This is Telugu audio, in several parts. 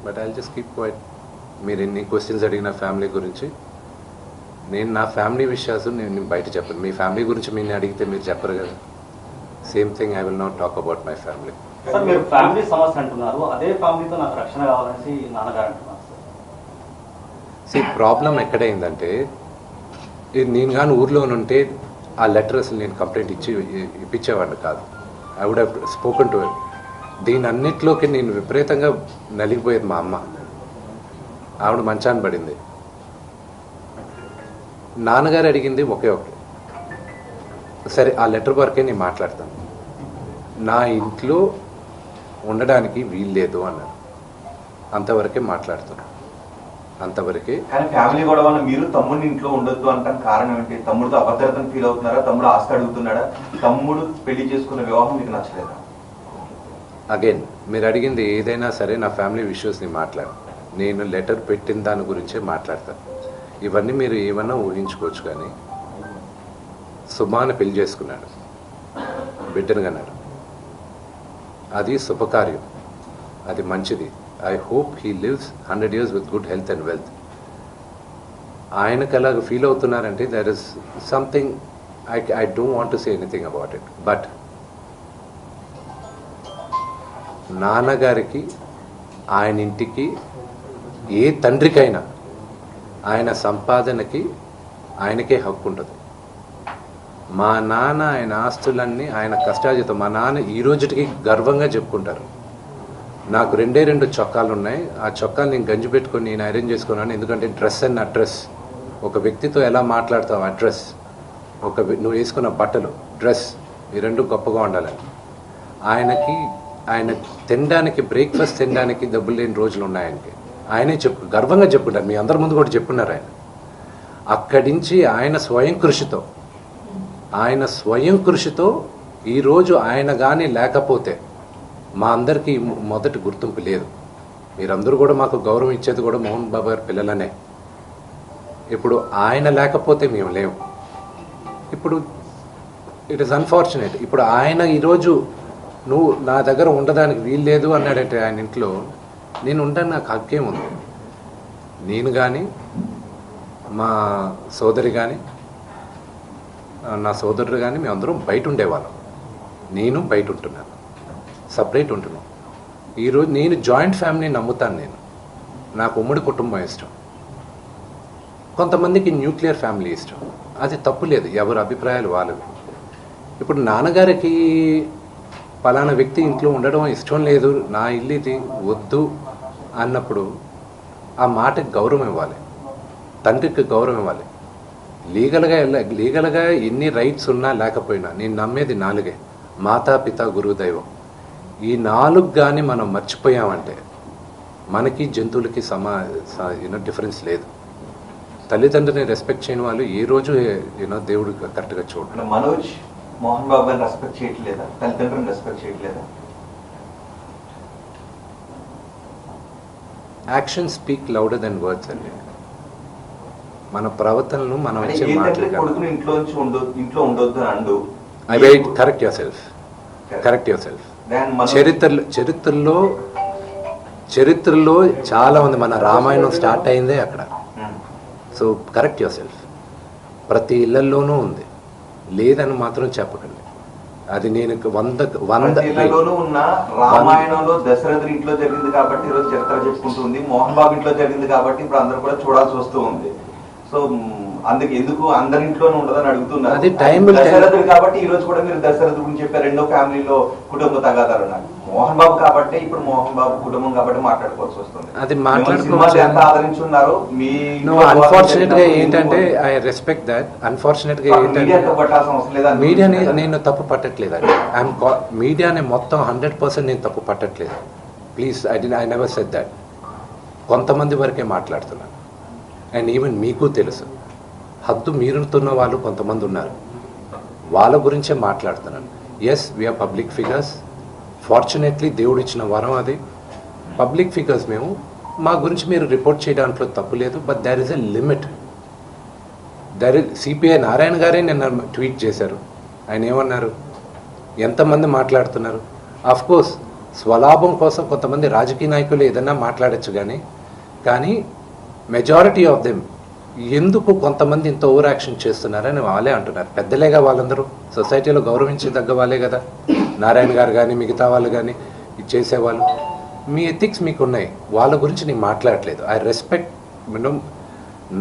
But I just keep quiet. మీరు ఎన్ని క్వశ్చన్స్ అడిగిన ఫ్యామిలీ గురించి, నేను నా ఫ్యామిలీ విషయాలు నేను బయట చెప్పను. మీ ఫ్యామిలీ గురించి మీరు అడిగితే మీరు చెప్పరు కదా. Same thing I will not talk about my family. Sir మీరు ఫ్యామిలీ సమస్య అంటున్నారు, అదే ఫ్యామిలీతో నాకు రక్షణ కావాలని నాన్నగారు అంటున్నారు సార్. ప్రాబ్లం ఎక్కడైందంటే, నేను కానీ ఊర్లో ఉంటే ఆ లెటర్ అసలు నేను కంప్లైంట్ ఇప్పించేవాడిని కాదు. I would have spoken to him. దీని అన్నిట్లోకి నేను విపరీతంగా నలిగిపోయేది. మా అమ్మ, ఆవిడ మంచాన్ని పడింది. నాన్నగారు అడిగింది ఒకే సరే ఆ లెటర్ వరకే నేను మాట్లాడతాను, నా ఇంట్లో ఉండడానికి వీల్లేదు అన్నారు. అంతవరకే మాట్లాడుతున్నాను, అంతవరకే. కానీ ఫ్యామిలీ గొడవ మీరు తమ్ముడిని ఇంట్లో ఉండొద్దు అంటాం కారణం ఏంటి? తమ్ముడితో అభద్రతను ఫీల్ అవుతున్నారా? తమ్ముడు ఆస్తి అడుగుతున్నాడా? తమ్ముడు పెళ్లి చేసుకున్న వివాహం మీకు నచ్చలేదా? అగైన్ మీరు అడిగింది ఏదైనా సరే నా ఫ్యామిలీ ఇష్యూస్ని మాట్లాడు. నేను లెటర్ పెట్టిన దాని గురించే మాట్లాడతాను. ఇవన్నీ మీరు ఏమన్నా ఊహించుకోవచ్చు. కానీ సుమాని పెళ్లి చేసుకున్నాడు, బిడ్డను కన్నాడు. అది శుభకార్యం, అది మంచిది. I hope he lives 100 years with good health and wealth. ఆయనకు అలాగ ఫీల్ అవుతున్నారంటే there is something I don't want to say anything about it. But నాన్నగారికి, ఆయన ఇంటికి, ఏ తండ్రికైనా ఆయన సంపాదనకి ఆయనకే హక్కు ఉంటుంది. మా నాన్న ఆయన ఆస్తులన్నీ ఆయన కష్టార్జితం. మా నాన్న ఈ రోజుకి గర్వంగా చెప్పుకుంటారు, నాకు 2 చొక్కాలు ఉన్నాయి, ఆ చొక్కాలు నేను గంజి పెట్టుకొని నేను అరేంజ్ చేసుకున్నాను. ఎందుకంటే డ్రెస్ అండ్ అడ్రస్, ఒక వ్యక్తితో ఎలా మాట్లాడతావు అడ్రస్, నువ్వు వేసుకున్న బట్టలు, డ్రెస్, ఈ 2 గొప్పగా ఉండాలని. ఆయన తినడానికి, బ్రేక్ఫాస్ట్ తినడానికి డబ్బులు లేని రోజులు ఉన్నాయి ఆయనకి. ఆయనే గర్వంగా చెప్పుకుంటారు, మీ అందరి ముందు కూడా చెప్పున్నారు. ఆయన అక్కడి నుంచి ఆయన స్వయం కృషితో ఈరోజు ఆయన కానీ లేకపోతే మా అందరికీ మొదటి గుర్తింపు లేదు. మీరందరూ కూడా మాకు గౌరవం ఇచ్చేది కూడా మోహన్ బాబు గారి పిల్లలనే. ఇప్పుడు ఆయన లేకపోతే మేము లేము. ఇప్పుడు ఇట్ ఈస్ అన్ఫార్చునేట్. ఇప్పుడు ఆయన ఈరోజు నువ్వు నా దగ్గర ఉండడానికి వీల్లేదు అన్నాడంటే ఆయన ఇంట్లో, నేను ఉండడానికి నాకు హక్కేం ఉంది. నేను కానీ, మా సోదరి కానీ, నా సోదరుడు కానీ, మేమందరం బయట ఉండేవాళ్ళం. నేను బయట ఉంటున్నాను, సపరేట్ ఉంటున్నాను. ఈరోజు నేను జాయింట్ ఫ్యామిలీ నమ్ముతాను. నాకు ఉమ్మడి కుటుంబం ఇష్టం. కొంతమందికి న్యూక్లియర్ ఫ్యామిలీ ఇష్టం, అది తప్పు లేదు, ఎవరి అభిప్రాయాలు వాళ్ళవి. ఇప్పుడు నాన్నగారికి పలానా వ్యక్తి ఇంట్లో ఉండడం ఇష్టం లేదు, నా ఇల్లు ఇది వద్దు అన్నప్పుడు ఆ మాటకి గౌరవం ఇవ్వాలి, తండ్రికి గౌరవం ఇవ్వాలి. లీగల్గా ఎన్ని రైట్స్ ఉన్నా లేకపోయినా నేను నమ్మేది 4: మాతా, పిత, గురువు, దైవం. ఈ 4 కానీ మనం మర్చిపోయామంటే మనకి జంతువులకి డిఫరెన్స్ లేదు. తల్లిదండ్రులని రెస్పెక్ట్ చేయని వాళ్ళు ఏ రోజు దేవుడు కరెక్ట్గా చూడండి. మనోజ్ మోహన్ బాబు గారిని రెస్పెక్ట్ చేయట్లేదా? తల్లిదండ్రులను రెస్పెక్ట్ చేయట్లేదా? Action speak louder than words అండి. మన ప్రవర్తనను మనం వచ్చే మాటలు. ఇంట్లో ఉండొద్దు అని అండు. Correct your self. చరిత్రలో చాలా ఉంది. మన రామాయణం స్టార్ట్ అయిందే అక్కడ. So correct your self. ప్రతి ఇళ్లలోనూ ఉంది, లేదని మాత్రం చెప్పకండి. అది నేను 100 ఉన్న రామాయణంలో దశరథుడి ఇంట్లో జరిగింది కాబట్టి ఈరోజు చరిత్ర చెప్పుకుంటుంది. మోహన్ బాబు ఇంట్లో జరిగింది కాబట్టి ఇప్పుడు అందరూ కూడా చూడాల్సి వస్తూ ఉంది. సో అందుకు ఎందుకు అందరింట్లోనే ఉండదని అడుగుతున్నారు. అది టైం దశరథుడు కాబట్టి ఈ రోజు కూడా మీరు దశరథుడు గురించి చెప్పారు. 2వ ఫ్యామిలీలో కుటుంబ తగాదాలు ఉన్నాయి. మోహన్ బాబు కాబట్టి ఇప్పుడు మోహన్ బాబు కుటుంబం కాబట్టి మాట్లాడుకోవాల్సి వస్తుంది. అది మాట్లాడుకోవాలి. ఎంత ఆదరించున్నారు మీ అన్ఫార్చునేట్ గా ఏంటంటే ఐ రెస్పెక్ట్ దట్. అన్ఫార్చునేట్ గా ఏంటంటే మీడియాని నేను తప్పు పట్టట్లేదు. మీడియాని మొత్తం 100% నేను తప్పు పట్టట్లేదు. Please, I never said that. కొంతమంది వరకే మాట్లాడుతున్నాను. అండ్ ఈవెన్ మీకు తెలుసు, హద్దు మీరుతున్న వాళ్ళు కొంతమంది ఉన్నారు, వాళ్ళ గురించే మాట్లాడుతున్నాను. Yes, we are public figures. Fortunately దేవుడు ఇచ్చిన వరం అది. పబ్లిక్ ఫిగర్స్ మేము. మా గురించి మీరు రిపోర్ట్ చేయడానికి తప్పు లేదు. But there is a limit. CPI Narayana గారే నిన్న ట్వీట్ చేశారు. ఆయన ఏమన్నారు? ఎంతమంది మాట్లాడుతున్నారు? అఫ్ కోర్స్ స్వలాభం కోసం కొంతమంది రాజకీయ నాయకులు ఏదైనా మాట్లాడచ్చు కానీ మెజారిటీ ఆఫ్ దెమ్ ఎందుకు కొంతమంది ఇంత ఓవర్ యాక్షన్ చేస్తున్నారని వాళ్ళే అంటున్నారు. పెద్దలేగా వాళ్ళందరూ, సొసైటీలో గౌరవించదగ్గ వాళ్ళే కదా. నారాయణ గారు కానీ మిగతా వాళ్ళు కానీ ఇది చేసేవాళ్ళు. మీ ఎథిక్స్ మీకు ఉన్నాయి, వాళ్ళ గురించి నేను మాట్లాడలేదు. ఐ రెస్పెక్ట్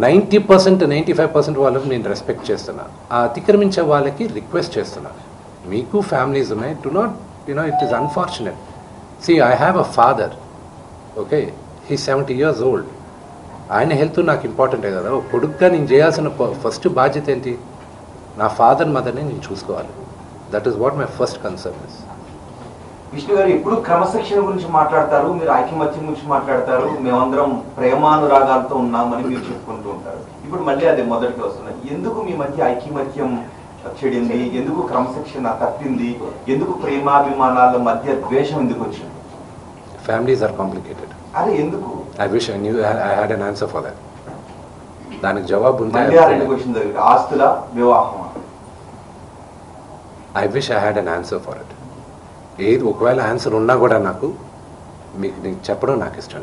90% 95% వాళ్ళకి నేను రెస్పెక్ట్ చేస్తున్నాను. ఆ అతిక్రమించే వాళ్ళకి రిక్వెస్ట్ చేస్తున్నాను, మీకు ఫ్యామిలీస్ ఉన్నాయి, do not it is unfortunate. See, I have a father, okay, he's 70 years old. ఆయన హెల్త్ నాకు ఇంపార్టెంటే కదా. కొడుకుగా నేను చేయాల్సిన ఫస్ట్ బాధ్యత ఏంటి? నా ఫాదర్ మదర్ని నేను చూసుకోవాలి. That is what my first concern is. Vishnu గారు ఎప్పుడు క్రమశిక్షణ గురించి మాట్లాడతారు, మీరు ఐకమత్యం గురించి మాట్లాడతారు, మేమందరం ప్రేమానురాగాలతో ఉన్నామని మీరు చెప్పుకుంటూ ఉంటారు. ఇప్పుడు మళ్ళీ అదే మొదటికి వస్తున్నాయి. ఎందుకు మీ మధ్య ఐకమత్యం చెడింది? ఎందుకు క్రమశిక్షణ తప్పింది? ఎందుకు ప్రేమాభిమానాల మధ్య ద్వేషం ఎందుకు వచ్చింది? Families are complicated. అదే ఎందుకు? I wish I knew I had an answer for that. దానికి జవాబు ఉంది. మళ్ళీ ఆ రెండు క్వశ్చన్ దగ్గర ఆస్తుల వివాహమా? I wish I had an answer for it. ఏది ఒకవేళ ఆన్సర్ ఉన్నా కూడా నాకు మీకు చెప్పడం నాకు ఇష్టం లేదు.